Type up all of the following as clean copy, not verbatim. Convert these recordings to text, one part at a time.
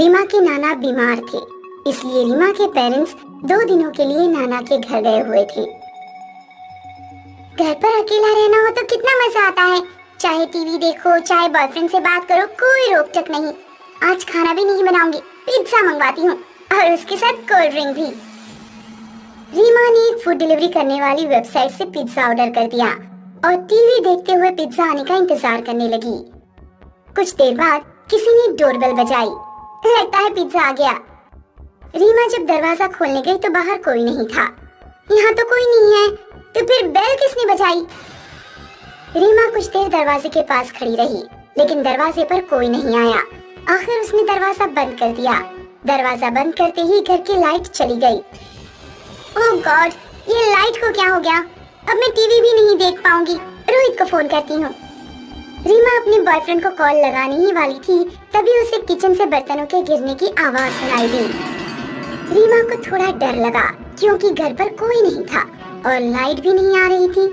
रीमा के नाना बीमार थे, इसलिए रीमा के पेरेंट्स 2 दिनों के लिए नाना के घर गए हुए थे। घर पर अकेला रहना हो तो कितना मजा आता है। चाहे टीवी देखो, चाहे बॉयफ्रेंड से बात करो, कोई रोक टोक नहीं। आज खाना भी नहीं बनाऊंगी, पिज्जा मंगवाती हूँ और उसके साथ कोल्ड ड्रिंक भी। रीमा ने एक फूड डिलीवरी करने वाली वेबसाइट से पिज्जा ऑर्डर कर दिया और टीवी देखते हुए पिज्जा आने का इंतजार करने लगी। कुछ देर बाद किसी ने डोरबेल बजाई। लगता है पिज्जा आ गया। रीमा जब दरवाजा खोलने गई तो बाहर कोई नहीं था। यहाँ तो कोई नहीं है, तो फिर बेल किसने बजाई? रीमा कुछ देर दरवाजे के पास खड़ी रही, लेकिन दरवाजे पर कोई नहीं आया। आखिर उसने दरवाजा बंद कर दिया। दरवाजा बंद करते ही घर की लाइट चली गई। ओह गॉड, ये लाइट को क्या हो गया? अब मैं टीवी भी नहीं देख पाऊंगी। रोहित को फोन करती हूँ। रीमा अपने बॉयफ्रेंड को कॉल लगाने ही वाली थी, तभी उसे किचन से बर्तनों के गिरने की आवाज सुनाई दी। रीमा को थोड़ा डर लगा क्योंकि घर पर कोई नहीं था और लाइट भी नहीं आ रही थी।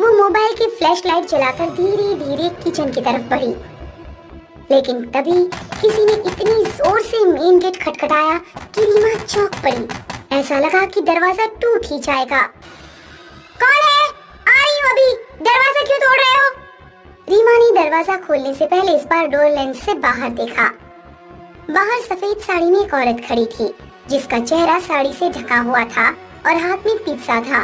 वो मोबाइल की फ्लैश लाइट जलाकर धीरे धीरे किचन की तरफ बढ़ी, लेकिन तभी किसी ने इतनी जोर से मेन गेट खटखटाया कि रीमा चौंक पड़ी। ऐसा लगा कि दरवाजा टूट ही जाएगा। कौन है? आ रही हूँ अभी। दरवाजा क्यों तोड़ रहे हो? रीमा ने दरवाजा खोलने से पहले इस बार डोर लेंस से बाहर देखा। बाहर सफेद साड़ी में एक औरत खड़ी थी, जिसका चेहरा साड़ी से ढका हुआ था और हाथ में पिज्जा था।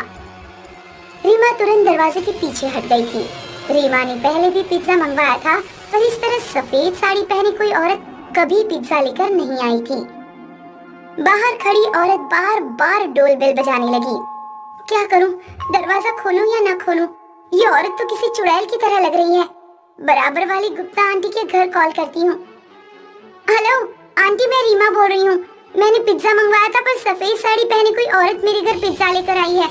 रीमा तुरंत दरवाजे के पीछे हट गई थी। रीमा ने पहले भी पिज्जा मंगवाया था, पर इस तरह सफेद साड़ी पहने कोई औरत कभी पिज्जा लेकर नहीं आई थी। बाहर खड़ी औरत बार बार डोर बेल बजाने लगी। क्या करूं? दरवाजा खोलूं या ना खोलूं? ये औरत तो किसी चुड़ैल की तरह लग रही है। बराबर वाली गुप्ता आंटी के घर कॉल करती हूँ। हेलो आंटी, मैं रीमा बोल रही हूँ। मैंने पिज्जा मंगवाया था, पर सफेद साड़ी पहने कोई औरत मेरे घर पिज्जा लेकर आई है।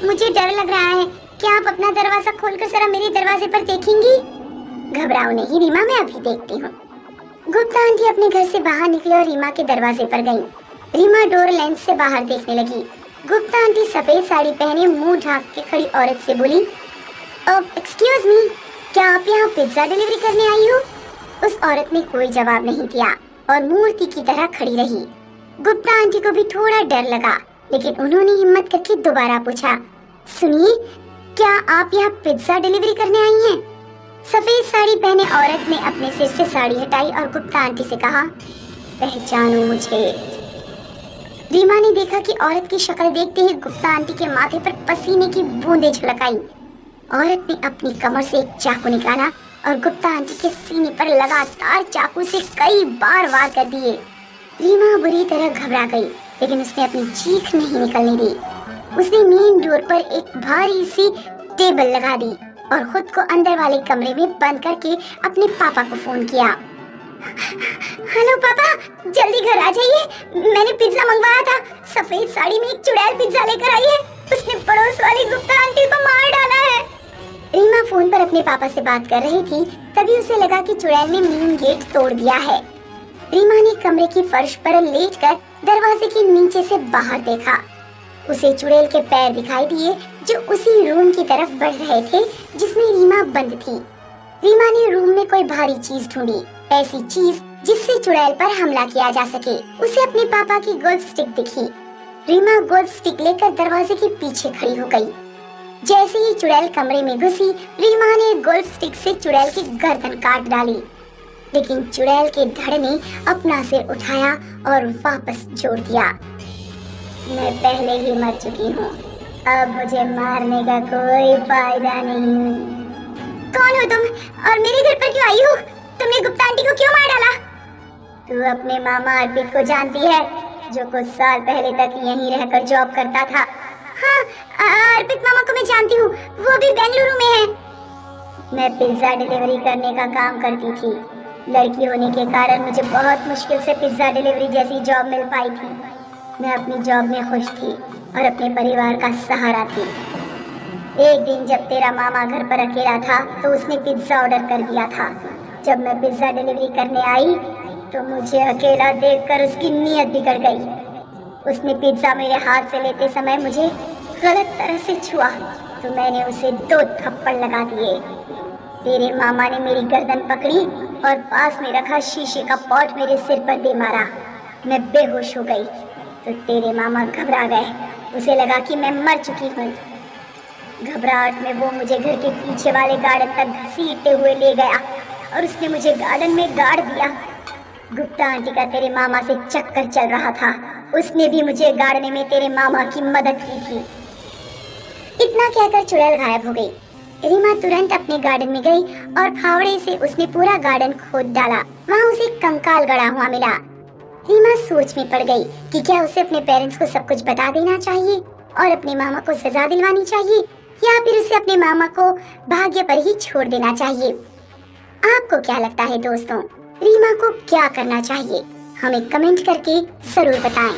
मुझे डर लग रहा है। क्या आप अपना दरवाजा खोलकर जरा मेरे दरवाजे पर देखेंगी? घबराओ नहीं रीमा, मैं अभी देखती हूँ। गुप्ता आंटी अपने घर से बाहर निकली और रीमा के दरवाजे पर गई। रीमा डोर लेंस से बाहर देखने लगी। गुप्ता आंटी सफेद साड़ी पहने मुंह ढाक के खड़ी औरत से बोली, एक्सक्यूज मी, क्या आप यहाँ पिज्जा डिलीवरी करने आई हो? उस औरत ने कोई जवाब नहीं दिया और मूर्ति की तरह खड़ी रही। गुप्ता आंटी को भी थोड़ा डर लगा, लेकिन उन्होंने हिम्मत करके दोबारा पूछा, सुनिए, क्या आप यहाँ पिज्जा डिलीवरी करने आई हैं? सफेद साड़ी पहने औरत ने अपने सिर से साड़ी हटाई और गुप्ता आंटी से कहा, पहचानो मुझे। रीमा ने देखा कि औरत की शक्ल देखते ही गुप्ता आंटी के माथे पर पसीने की बूंदें झलक आई। औरत ने अपनी कमर से एक चाकू निकाला और गुप्ता आंटी के सीने पर लगातार चाकू से कई बार वार कर दिए। रीमा बुरी तरह घबरा गई, लेकिन उसने अपनी चीख नहीं निकलने दी। उसने मेन डोर पर एक भारी सी टेबल लगा दी और खुद को अंदर वाले कमरे में बंद करके अपने पापा को फोन किया। हेलो पापा, जल्दी घर आ जाइए। मैंने पिज्जा मंगवाया था। सफेद साड़ी में एक चुड़ैल पिज्जा लेकर आई है। उसने पड़ोस वाली गुप्ता आंटी को मार डाला है। रीमा फोन पर अपने पापा से बात कर रही थी, तभी उसे लगा कि चुड़ैल ने मेन गेट तोड़ दिया है। रीमा ने कमरे की फर्श पर लेटकर दरवाजे के नीचे से बाहर देखा। उसे चुड़ैल के पैर दिखाई दिए जो उसी रूम की तरफ बढ़ रहे थे जिसमें रीमा बंद थी। रीमा ने रूम में कोई भारी चीज ढूंढी, ऐसी चीज जिससे चुड़ैल पर हमला किया जा सके। उसे अपने पापा की गोल्फ स्टिक दिखी। रीमा गोल्फ स्टिक लेकर दरवाजे के पीछे खड़ी हो गई। जैसे ही चुड़ैल कमरे में घुसी, रीमा ने गोल्फ स्टिक से चुड़ैल की गर्दन काट डाली, लेकिन चुड़ैल के धड़ ने अपना सिर उठाया और वापस जोड़ दिया। मैं पहले ही मर चुकी हूँ, अब मुझे मारने का कोई फायदा नहीं। कौन हो तुम और मेरे घर पर क्यों आई हो? तुमने गुप्ता आंटी को क्यों मार डाला? तू अपने मामा अर्पित को जानती है, जो कुछ साल पहले तक यहीं रहकर जॉब करता था। हाँ, अर्पित मामा को मैं जानती हूँ, वो भी बेंगलुरु में है। मैं पिज्जा डिलीवरी करने का काम करती थी। लड़की होने के कारण मुझे बहुत मुश्किल से पिज्जा डिलीवरी जैसी जॉब मिल पाई थी। मैं अपनी जॉब में खुश थी और अपने परिवार का सहारा थी। एक दिन जब तेरा मामा घर पर अकेला था तो उसने पिज्जा ऑर्डर कर दिया था। जब मैं पिज्जा डिलीवरी करने आई तो मुझे अकेला देखकर उसकी नीयत बिगड़ गई। उसने पिज्जा मेरे हाथ से लेते समय मुझे गलत तरह से छुआ तो मैंने उसे 2 थप्पड़ लगा दिए। तेरे मामा ने मेरी गर्दन पकड़ी और पास में रखा शीशे का पॉट मेरे सिर पर दे मारा। मैं बेहोश हो गई तो तेरे मामा घबरा गए। उसे लगा कि मैं मर चुकी हूँ। घबराहट में वो मुझे घर के पीछे वाले गार्डन तक घसीटते हुए ले गया और उसने मुझे गार्डन में गाड़ दिया। गुप्ता आंटी का तेरे मामा से चक्कर चल रहा था। उसने भी मुझे गाड़ने में तेरे मामा की मदद की थी। इतना कहकर चुड़ैल गायब हो गई। रीमा तुरंत अपने गार्डन में गई और फावड़े से उसने पूरा गार्डन खोद डाला। वहाँ उसे कंकाल गड़ा हुआ मिला। रीमा सोच में पड़ गई कि क्या उसे अपने पेरेंट्स को सब कुछ बता देना चाहिए और अपने मामा को सजा दिलवानी चाहिए या फिर उसे अपने मामा को भाग्य पर ही छोड़ देना चाहिए। आपको क्या लगता है दोस्तों, रीमा को क्या करना चाहिए? हमें कमेंट करके जरूर बताएं।